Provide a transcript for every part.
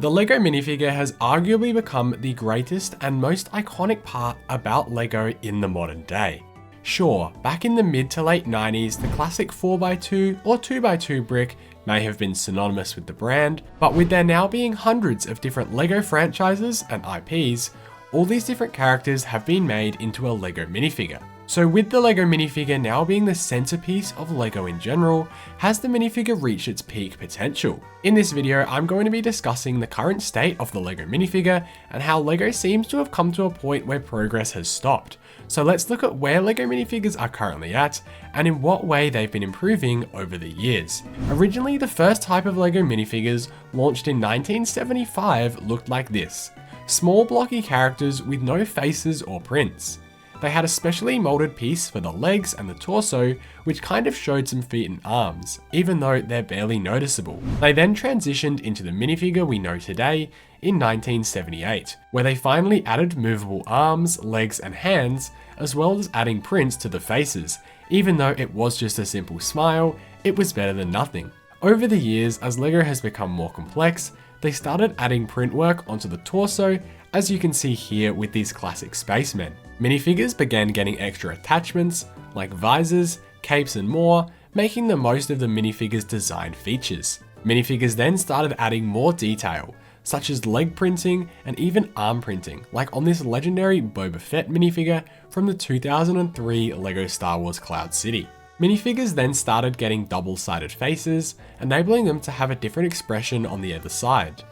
The LEGO minifigure has arguably become the greatest and most iconic part about LEGO in the modern day. Sure, back in the mid to late 90s, the classic 4x2 or 2x2 brick may have been synonymous with the brand, but with there now being hundreds of different LEGO franchises and IPs, all these different characters have been made into a LEGO minifigure. So with the LEGO minifigure now being the centerpiece of LEGO in general, has the minifigure reached its peak potential? In this video, I'm going to be discussing the current state of the LEGO minifigure and how LEGO seems to have come to a point where progress has stopped. So let's look at where LEGO minifigures are currently at and in what way they've been improving over the years. Originally, the first type of LEGO minifigures, launched in 1975, looked like this. Small blocky characters with no faces or prints. They had a specially molded piece for the legs and the torso, which kind of showed some feet and arms, even though they're barely noticeable. They then transitioned into the minifigure we know today in 1978, where they finally added movable arms, legs and hands, as well as adding prints to the faces. Even though it was just a simple smile, it was better than nothing. Over the years, as LEGO has become more complex, they started adding print work onto the torso, as you can see here with these classic spacemen. Minifigures began getting extra attachments, like visors, capes and more, making the most of the minifigure's design features. Minifigures then started adding more detail, such as leg printing and even arm printing, like on this legendary Boba Fett minifigure from the 2003 LEGO Star Wars Cloud City. Minifigures then started getting double-sided faces, enabling them to have a different expression on the other side.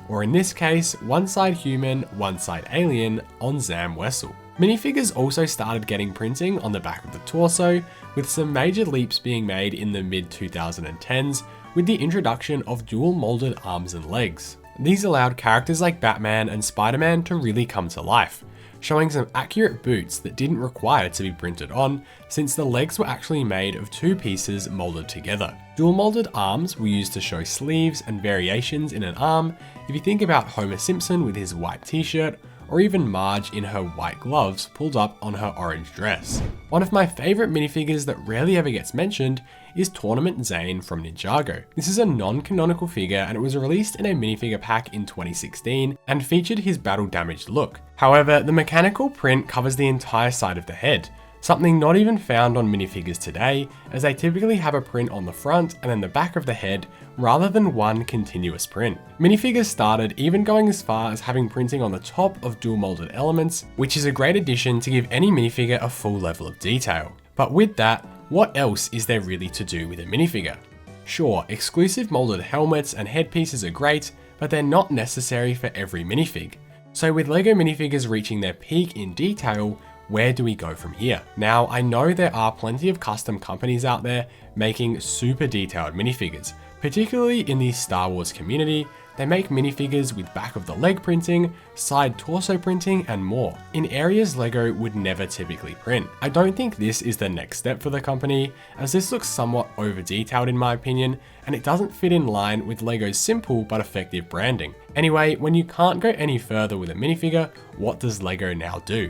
Or in this case, one side human, one side alien on Zam Wessel. Minifigures also started getting printing on the back of the torso, with some major leaps being made in the mid-2010s with the introduction of dual molded arms and legs. These allowed characters like Batman and Spider-Man to really come to life, showing some accurate boots that didn't require to be printed on, since the legs were actually made of two pieces molded together. Dual molded arms were used to show sleeves and variations in an arm, if you think about Homer Simpson with his white t-shirt, or even Marge in her white gloves pulled up on her orange dress. One of my favourite minifigures that rarely ever gets mentioned is Tournament Zane from Ninjago. This is a non-canonical figure and it was released in a minifigure pack in 2016 and featured his battle damaged look. However, the mechanical print covers the entire side of the head, something not even found on minifigures today, as they typically have a print on the front and then the back of the head rather than one continuous print. Minifigures started even going as far as having printing on the top of dual molded elements, which is a great addition to give any minifigure a full level of detail. But with that, what else is there really to do with a minifigure? Sure, exclusive molded helmets and headpieces are great, but they're not necessary for every minifig. So with LEGO minifigures reaching their peak in detail, where do we go from here? Now, I know there are plenty of custom companies out there making super detailed minifigures, particularly in the Star Wars community. They make minifigures with back of the leg printing, side torso printing, and more, in areas LEGO would never typically print. I don't think this is the next step for the company, as this looks somewhat over detailed in my opinion, and it doesn't fit in line with LEGO's simple but effective branding. Anyway, when you can't go any further with a minifigure, what does LEGO now do?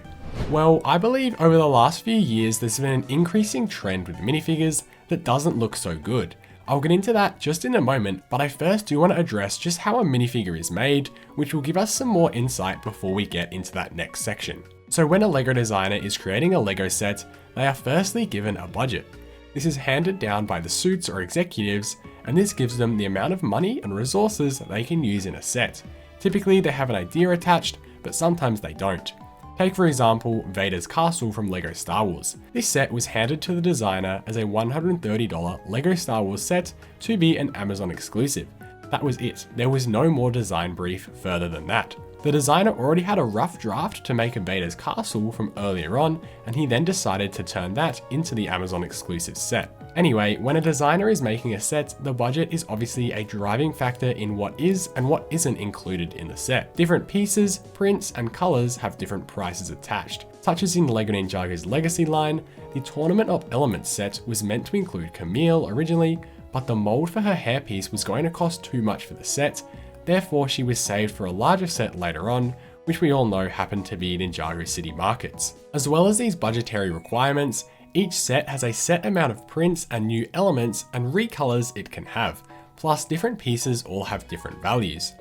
Well, I believe over the last few years there's been an increasing trend with minifigures that doesn't look so good. I'll get into that just in a moment, but I first do want to address just how a minifigure is made, which will give us some more insight before we get into that next section. So when a LEGO designer is creating a LEGO set, they are firstly given a budget. This is handed down by the suits or executives, and this gives them the amount of money and resources that they can use in a set. Typically they have an idea attached, but sometimes they don't. Take for example, Vader's castle from LEGO Star Wars. This set was handed to the designer as a $130 LEGO Star Wars set to be an Amazon exclusive. That was it. There was no more design brief further than that. The designer already had a rough draft to make a Vader's castle from earlier on, and he then decided to turn that into the Amazon exclusive set. Anyway, when a designer is making a set, the budget is obviously a driving factor in what is and what isn't included in the set. Different pieces, prints, and colors have different prices attached. Such as in LEGO Ninjago's Legacy line, the Tournament of Elements set was meant to include Camille originally, but the mold for her hairpiece was going to cost too much for the set. Therefore, she was saved for a larger set later on, which we all know happened to be Ninjago City Markets. As well as these budgetary requirements, each set has a set amount of prints and new elements and recolors it can have, plus different pieces all have different values.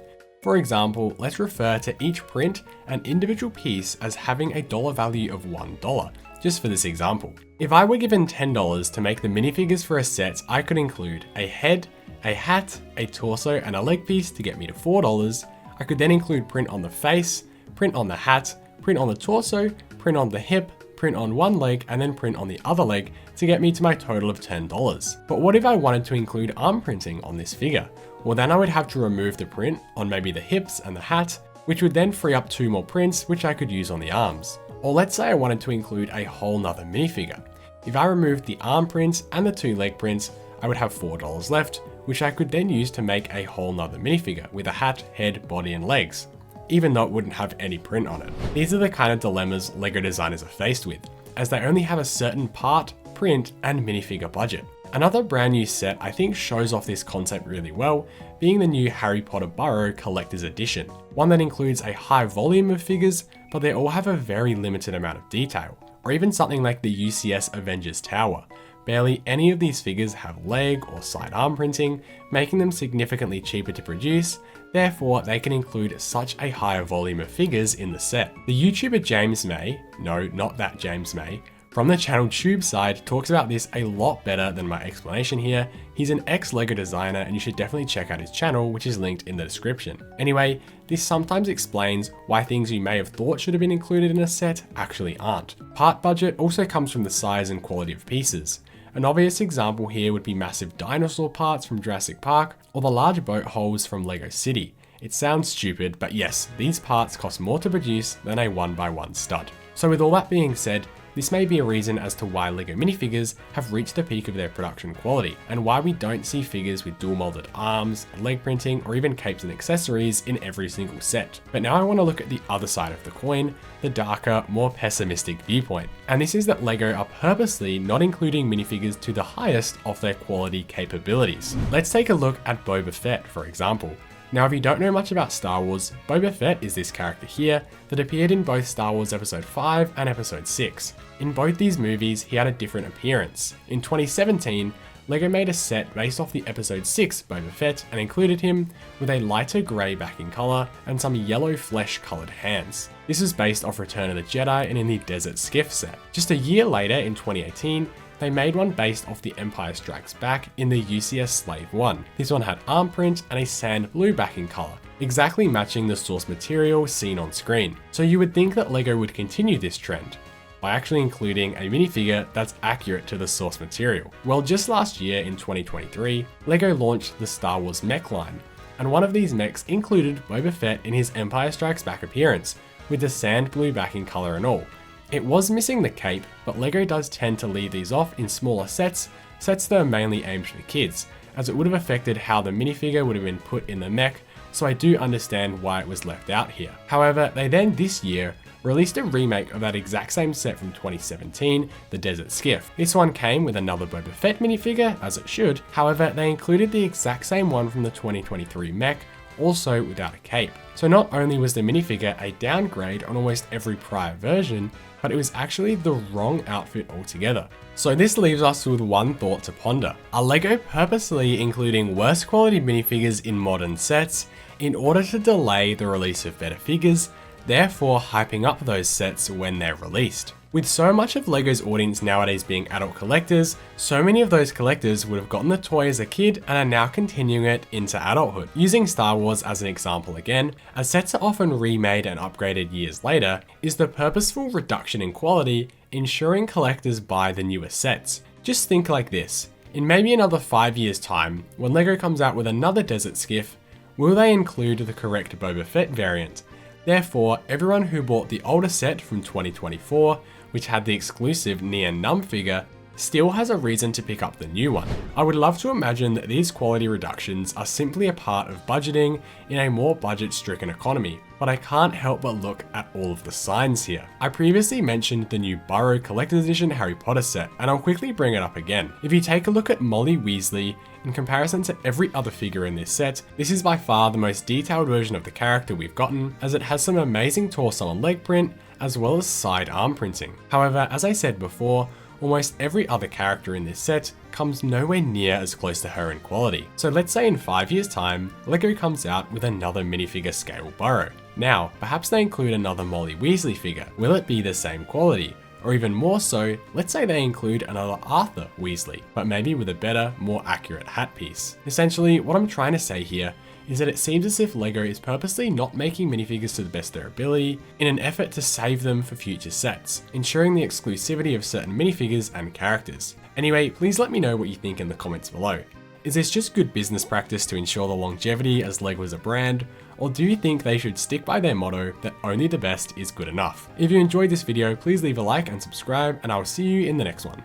For example, let's refer to each print and individual piece as having a dollar value of $1, just for this example. If I were given $10 to make the minifigures for a set, I could include a head, a hat, a torso, and a leg piece to get me to $4. I could then include print on the face, print on the hat, print on the torso, print on the hip, print on one leg, and then print on the other leg to get me to my total of $10. But what if I wanted to include arm printing on this figure? Well, then I would have to remove the print on maybe the hips and the hat, which would then free up 2 more prints, which I could use on the arms. Or let's say I wanted to include a whole nother minifigure. If I removed the arm prints and the 2 leg prints, I would have $4 left, which I could then use to make a whole nother minifigure with a hat, head, body, and legs, even though it wouldn't have any print on it. These are the kind of dilemmas LEGO designers are faced with, as they only have a certain part, print, and minifigure budget. Another brand new set I think shows off this concept really well, being the new Harry Potter Burrow Collector's Edition. One that includes a high volume of figures, but they all have a very limited amount of detail. Or even something like the UCS Avengers Tower. Barely any of these figures have leg or side arm printing, making them significantly cheaper to produce, therefore they can include such a higher volume of figures in the set. The YouTuber James May, no, not that James May, from the channel TubeSide talks about this a lot better than my explanation here. He's an ex-LEGO designer and you should definitely check out his channel, which is linked in the description. Anyway, this sometimes explains why things you may have thought should have been included in a set actually aren't. Part budget also comes from the size and quality of pieces. An obvious example here would be massive dinosaur parts from Jurassic Park or the large boat hulls from LEGO City. It sounds stupid, but yes, these parts cost more to produce than a 1x1 stud. So with all that being said, this may be a reason as to why LEGO minifigures have reached the peak of their production quality, and why we don't see figures with dual molded arms, leg printing, or even capes and accessories in every single set. But now I want to look at the other side of the coin, the darker, more pessimistic viewpoint. And this is that LEGO are purposely not including minifigures to the highest of their quality capabilities. Let's take a look at Boba Fett, for example. Now, if you don't know much about Star Wars, Boba Fett is this character here that appeared in both Star Wars Episode 5 and Episode 6. In both these movies, he had a different appearance. In 2017, LEGO made a set based off the Episode 6 Boba Fett and included him with a lighter grey backing colour and some yellow flesh coloured hands. This was based off Return of the Jedi and in the Desert Skiff set. Just a year later, in 2018, they made one based off The Empire Strikes Back in the UCS Slave 1. This one had arm print and a sand blue backing colour, exactly matching the source material seen on screen. So you would think that LEGO would continue this trend by actually including a minifigure that's accurate to the source material. Well, just last year in 2023, LEGO launched the Star Wars mech line, and one of these mechs included Boba Fett in his Empire Strikes Back appearance, with the sand blue backing colour and all. It was missing the cape, but LEGO does tend to leave these off in smaller sets that are mainly aimed for kids, as it would have affected how the minifigure would have been put in the mech, so I do understand why it was left out here. However, they then this year released a remake of that exact same set from 2017, the Desert Skiff. This one came with another Boba Fett minifigure, as it should, however they included the exact same one from the 2023 mech, also without a cape. So not only was the minifigure a downgrade on almost every prior version, but it was actually the wrong outfit altogether. So this leaves us with one thought to ponder. Are LEGO purposely including worse quality minifigures in modern sets in order to delay the release of better figures, therefore hyping up those sets when they're released? With so much of LEGO's audience nowadays being adult collectors, so many of those collectors would have gotten the toy as a kid and are now continuing it into adulthood. Using Star Wars as an example again, as sets are often remade and upgraded years later, is the purposeful reduction in quality ensuring collectors buy the newer sets. Just think like this, in maybe another 5 years time, when LEGO comes out with another Desert Skiff, will they include the correct Boba Fett variant? Therefore, everyone who bought the older set from 2024, which had the exclusive Nien Nunb figure, still has a reason to pick up the new one. I would love to imagine that these quality reductions are simply a part of budgeting in a more budget-stricken economy, but I can't help but look at all of the signs here. I previously mentioned the new Burrow Collector's Edition Harry Potter set, and I'll quickly bring it up again. If you take a look at Molly Weasley, in comparison to every other figure in this set, this is by far the most detailed version of the character we've gotten, as it has some amazing torso and leg print, as well as side arm printing. However, as I said before, almost every other character in this set comes nowhere near as close to her in quality. So let's say in 5 years time, LEGO comes out with another minifigure scale Burrow. Now, perhaps they include another Molly Weasley figure. Will it be the same quality? Or even more so, let's say they include another Arthur Weasley, but maybe with a better, more accurate hat piece. Essentially, what I'm trying to say here is that it seems as if LEGO is purposely not making minifigures to the best of their ability in an effort to save them for future sets, ensuring the exclusivity of certain minifigures and characters. Anyway, please let me know what you think in the comments below. Is this just good business practice to ensure the longevity as LEGO as a brand, or do you think they should stick by their motto that only the best is good enough? If you enjoyed this video, please leave a like and subscribe, and I will see you in the next one.